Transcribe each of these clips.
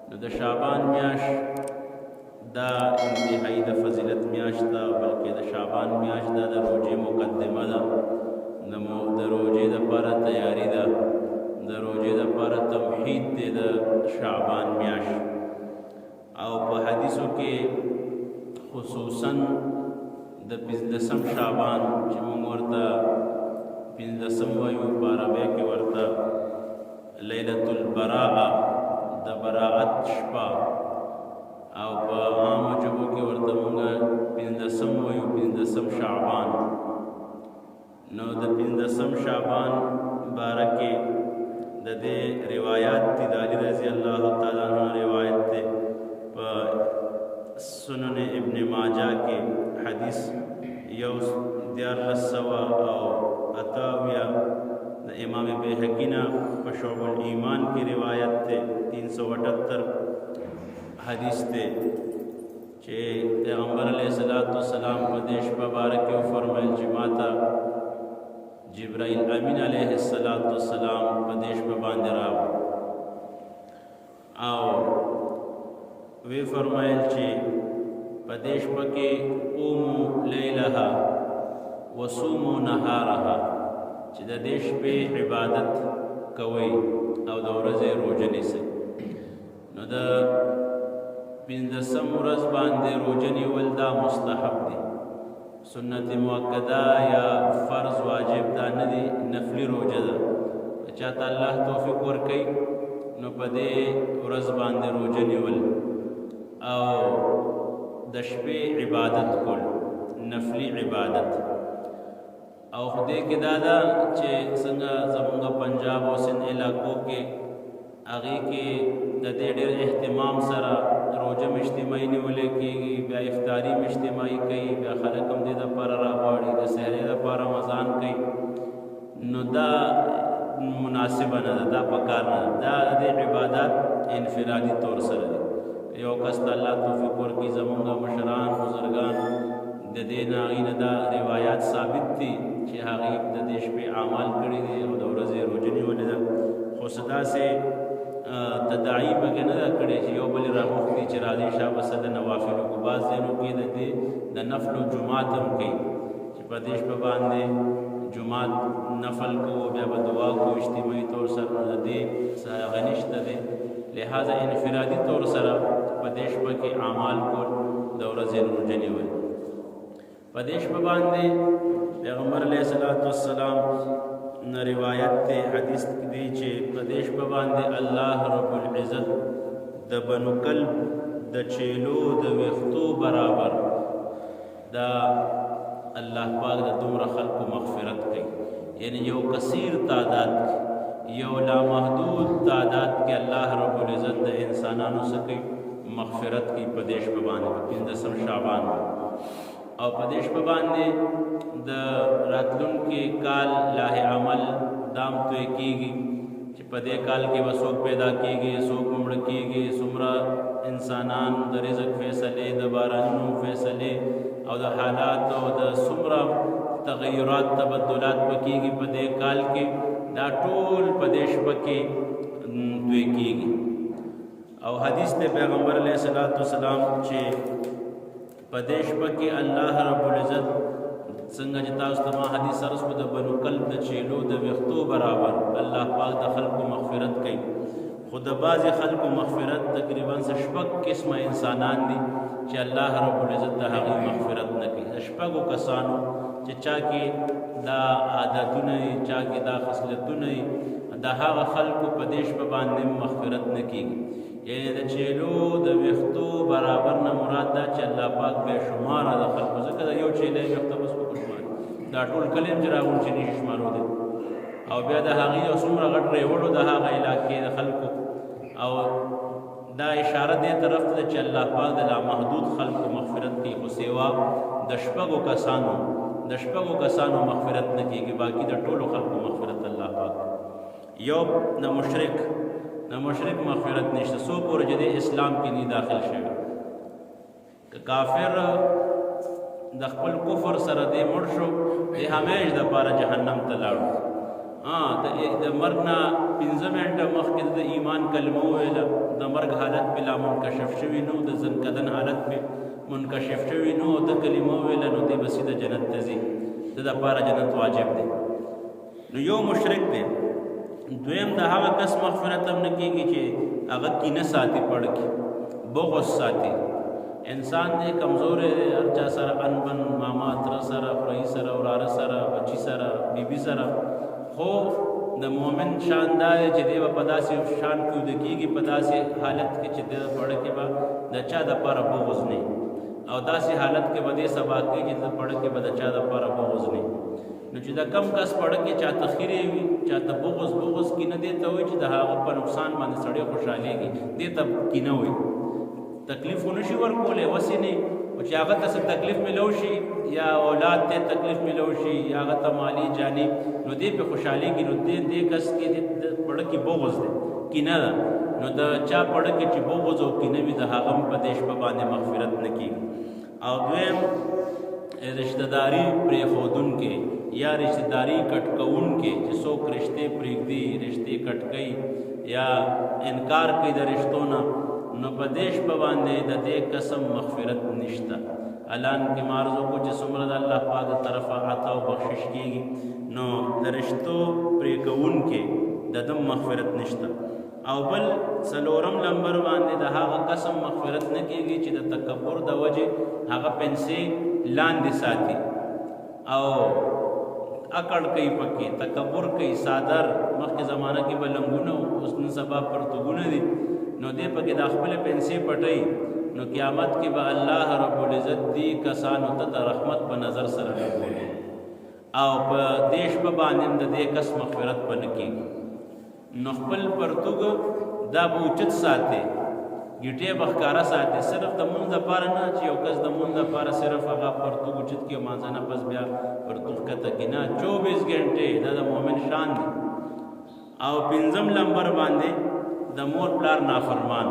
نو د شعبان میاش دا انتهایی د فضیلت میاش ده، بلکې د شعبان میاش دا د روژې مقدمه ده، د روژې دپاره تیاری ده، د روژې دپاره توحید دی د شعبان میاش. او په حدیثو کې خصوصا د 15 شعبان چې موږ ورته 15 وایو، په عربی کې ورته لیلة البراءه د براءت شپه، او په عامو ژبو کې ورته موږ 15 وایو 15 شعبان. نو د 15 شعبان باره کې د دې روایات دي، د علي رضی الله تعالی عنہ روایت دی په سنن ابن ماجه کې حدیث 1478 د امام بیهقی نه په شعب الایمان کې روایت دی 378 حدیث دی چې پیغمبر علیه السلام په دې شپه باره کې وفرمایل چې ماته جبرائیل امین علیه السلام په دې شپه باندې راغی او وی فرمایل چې په دې شپه کې قوموا لیلها وصوموا نهارها، چې د دې شپې عبادت کوئ او د ورځې روژه نیسئ. نو د 15 ورځ باندې روژه نیول دا مستحب دی، سنت مؤکده یا فرض واجب دا نه دی، نفلی روژه ده. چاته الله توفیق ورکوي نو په دې ورځ باندې روژه نیول او د شپې عبادت کول، نفلی عبادت. او خدای کې دا ده چې څنګه زمونږ پنجاب او سند علاقو کې هغې کې د دې ډېر اهتمام سره روژه اجتماعي نیولې کېږي، بیا افطاري اجتماعي کوي، بیا خلک هم دې دپاره راغواړي، د سحرې دپاره مزان کوي. نو دا مناسبه نه ده، دا پکار نه ده، دا د عبادت انفرادي طور سره دی. یو کس ته الله توفیق ورکړي، زمونږ مشران بزرګان د دې نه هغې نه دا روایات ثابت دي چې هغې د دې شپې اعمال کړي دي او د ورځې روژه نیولې ده. خو څه داسې تداعي پکې نه ده کړې چې یو بل راغوښتي چې راځئ شا بسه د نوافلو کو. بعض ځایونو کې د دې د نفلو جمعات هم کوي چې په دې شپه باندې جمعات نفل کو، بیا به دعا کو اجتماعي طور سره. نو د دې څه هغه نشته دی، لہذا انفرادي طور سره په دې شپه کې اعمال کول، د ورځې روژه نیول. په دې شپه باندې پیغمبر علیه السلام نه روایت دی، حدیث دی چې په دې شپه باندې الله رب العزت د بنو کلب د چیلو د ویښتو برابر دا الله پاک د دومره خلقو مغفرت کوي. یعنی یو کثیر تعداد کې، یو لامحدود تعداد کې الله رب العزت د انسانانو څخه کوي مغفرت کوي په دې شپه باندې، په 15 شعبان. او په دې شپه باندې د راتلونکي کال لاه عمل دام توی کېږي چې په دې کال کې به څوک پیدا کېږي، څوک مړه کېږي، څومره انسانان د رزق فیصلې، د بارانونو فیصلې او د حالات او د څومره تغیرات تبدلات به کېږي په دې کال کې، دا ټول په دې شپه کې دوی کېږي. او حدیث د پیغمبر علیه السلام چې په دې شپه کې الله رب العزت څنګه چې تاسو ته ما حدیث عرض کړو د بنو کلب د چیلو د ویښتو برابر الله پاک د خلقو مغفرت کوي. خو د بعضې خلقو مغفرت تقریبا 6 قسمه انسانان دي چې الله رب العزت د هغې مغفرت نه کوي. د 6 کسانو چې چا کې دا عادتونه وي، چا کې دا خصلتونه وي، د هغه خلقو په دې شپه باندې مغفرت نه کېږي. یعنی د چیلو د ویښتو برابر نه مراد دا چې الله پاک بے شماره د خلقو، ځکه د یو چیلې ویښته بس په شمار دا ټول کلی هم چې راغون چې نشي شمارو دی. او بیا د هغې یو څومره غټ ریوړو د هغه علاقې د خلقو، او دا اشاره دې طرف ته چې الله پاک د لامحدود خلقو مغفرت کوي، خو سیوا د 6 کسانو مغفرت نه کېږي، باقي د ټولو خلقو مغفرت الله پاک. یو د مشرک مغفرت نشته، سو پورې چې د اسلام کې نه داخل شوی. که کافر د خپل کفر سره دې مړ شو، دې همیش دپاره جهنم ته لاړو. د مرګ نه 15 منټه مخکې د ایمان کلمه وویله، د مرګ حالت په لا منکشف شوی نو د ځنکدن حالت په منکشف شوی نو د کلمو ویل نو د بسیده جنت تزي د لپاره جنت واجب دی نو یو مشرک دی دویم د هغه کس مغفرت هم نه کیږي چې هغه کینه ساتي پړ کی بغض ساتي انسان دې کمزور هر چا سره انبن ماما تر سره خړی سره وراره سره بچی سره بیبي سره خو د مؤمن شاندار چې دی په داسې شان کې د کیږي په داسې حالت کې چې د پړ کې با د چا د پر بغض نه او داسې حالت کې بده سبا کې چې د پړ کې بده چا د پر بغض نه نو چې دا کم کس پړ کې چا تخیری وي چا ته بغض کې نه دی ته وي چې د هغه په نقصان باندې سړی خوشاليږي دې ته کینه وي تکلیف ونشي ورکولې وسینه او چې هغه ته تکلیف ملو شي یا اولاد ته تکلیف ملو شي یا هغه ته مالی جانی نو دې په خوشاليږي نو دې کس کې دې پړ کې بغض دی کینه نو دا چا پړ کې چې بغض او کینه وي د هغه په دیش په باندې مغفرت نکي او دویم رشتہ داری پرې خودون کې یا رشتہ داری کټکون کې چې څوک رشته پرېږدي رشته کټکې یا انکار کوي د رشتو نه نو په دیش په باندې د دې قسم مغفرت نشته اعلان کې مارزو کو چې څومره د الله پاک طرفه عطا او بخشش کیږي نو د رشتو پرېکون کې د دم مغفرت نشته او بل څلورم لمبر باندې د هغه قسم مغفرت نه کیږي چې د تکبر د وجه هغه پنسي لاندې ساتي او اکڑ کوي پکې تکبر کوي صادر مخکې زمانہ کې بلنګونه اوس نن سبا پرتګونه دي نو دې پکې د خپل پنسي پټي نو قیامت کې به الله رب العزت دې کسانو ته رحمت په نظر سره ګوري او په دیش په باندې د دې کس مغفرت پنه کیږي نو خپل پرتګ دا بوچت ساتي ګټه بخکارا ساتي صرف د مونږ لپاره نه چې یو کس د مونږ لپاره صرف هغه پرتګ اوچت کې مانځنه بس بیا پرتګ کته کې نه 24 غنټه د مؤمن شان دی او پنځم لمبر باندې د مور پلار نافرمان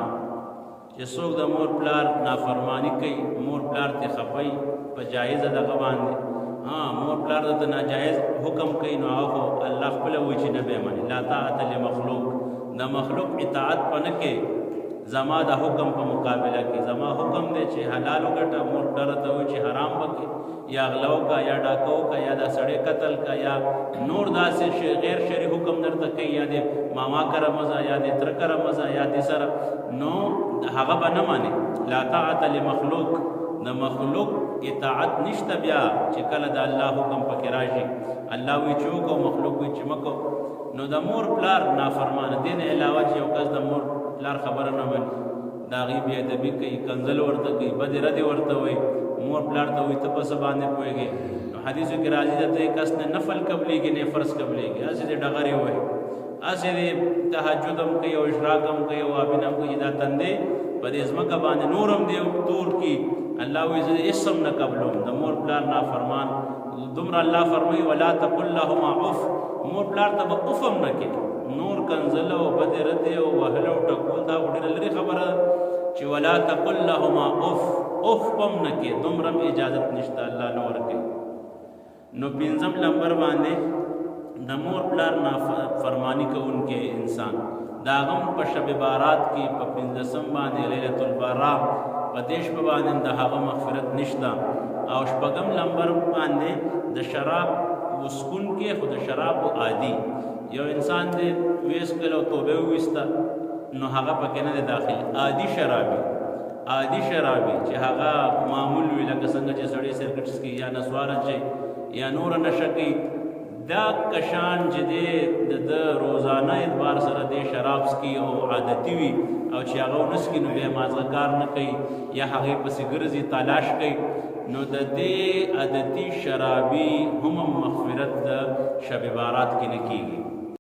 چې څوک د مور پلار نافرمانی کوي مور پلار ته خپي په جایز دغه باندې مور پلار د ناجایز حکم کوي نو هغه الله خپل وی چې نه به مانی لا طاعت لمخلوق د مخلوق اطاعت پنه کې زما د حکم په مقابله کې زما حکم دی چې حلال وګټه مور پلار ته وی چې حرام وکي یا غلو کا یا ډاکو کا یا د سړی قتل کا یا نور داسې غیر شرعي حکم درته کوي یا د ماما کرا مزه یا د تر کرا مزه یا د سره نو هغه به نه مانی لا طاعت لمخلوق د مخلوق اطاعت نشته بیا چې کله د الله حکم پکې راشي الله وی چوک او مخلوق وی چمکو نو د مور پلار نافرمان دین علاوه چې یو کس د مور پلار خبره نه مانی دا غي بیا د بي کوي کنزل ورته کوي بد رد ورته وي مور پلار ته وي ته په سبانه پويږي نو حدیثو کې راځي ته کس نه نفل قبليږي نه فرض قبليږي اسی د ډغري وي اسی د تهجدم کوي او اشراقم کوي او ابینم کوي دا تندې په دې ځمکه باندې نورم دی تور کی الله وی زه اسم نه قبلهم د مور پلار نافرمان دمر الله فرمای ولا تقل لهما اف مور پلار ته افم نه کې نور کنزل او بد رد او وهله او ټکول دا وړل لري خبره چې ولا تقل لهما اف پم نه کې دمرم اجازه نشته الله نور کې نو پنځم نمبر باندې د مور پلار نافرمانی کوونکې انسان داغم په شب بارات کې په پنځم باندې ليله البراء په دیش په باندې د هغه مغفرت نشته او شپږم نمبر باندې د شراب وسکون کې خود شراب عادي یو انسان دې ویس کلو توبه وستا نو هغه پکې نه داخل عادي شرابي چې هغه معمول وی لکه څنګه چې سړی سرکټس کې یا نسواره چې یا نور نشکی دا کشان چې د روزانه اعتبار سره د شراب سکی او عادتي وي او چې هغه نسکی نو بیا مازغکار نه کوي یا هغه پسې ګرځي تلاش کوي نو د دې عادتي شرابي هم مغفرت د شب بارات کې نه کیږي